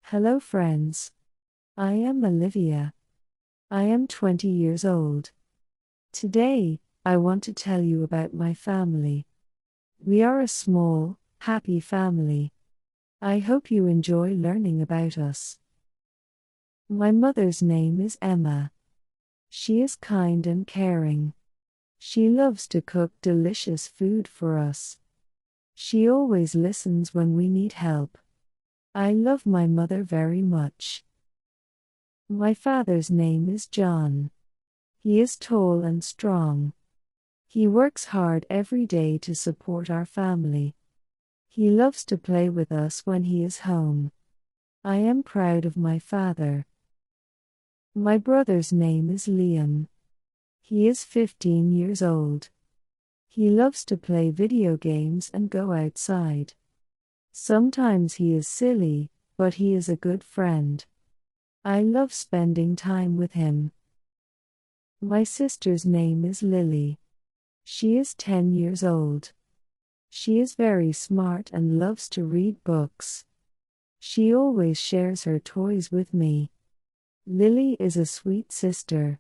Hello friends. I am Olivia. I am 20 years old. Today, I want to tell you about my family. We are a small, happy family. I hope you enjoy learning about us. My mother's name is Emma. She is kind and caring. She loves to cook delicious food for us. She always listens when we need help. I love my mother very much. My father's name is John. He is tall and strong. He works hard every day to support our family. He loves to play with us when he is home. I am proud of my father. My brother's name is Liam. He is 15 years old. He loves to play video games and go outside. Sometimes he is silly, but he is a good friend. I love spending time with him. My sister's name is Lily. She is 10 years old. She is very smart and loves to read books. She always shares her toys with me. Lily is a sweet sister.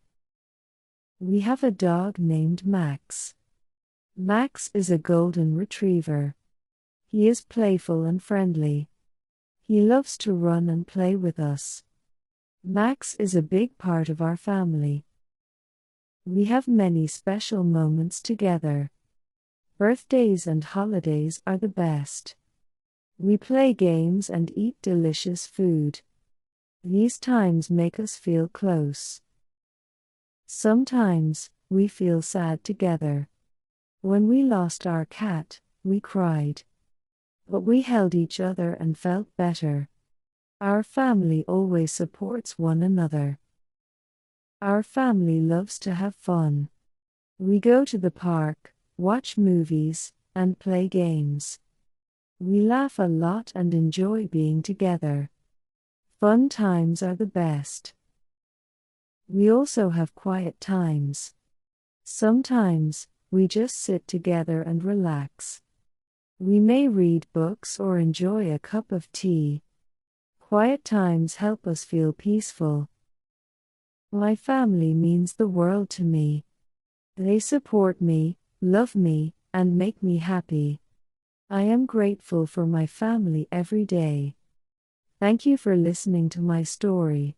We have a dog named Max. Max is a golden retriever. He is playful and friendly. He loves to run and play with us. Max is a big part of our family. We have many special moments together. Birthdays and holidays are the best. We play games and eat delicious food. These times make us feel close. Sometimes, we feel sad together. When we lost our cat, we cried. But we held each other and felt better. Our family always supports one another. Our family loves to have fun. We go to the park, watch movies, and play games. We laugh a lot and enjoy being together. Fun times are the best. We also have quiet times. Sometimes, we just sit together and relax. We may read books or enjoy a cup of tea. Quiet times help us feel peaceful. My family means the world to me. They support me, love me, and make me happy. I am grateful for my family every day. Thank you for listening to my story.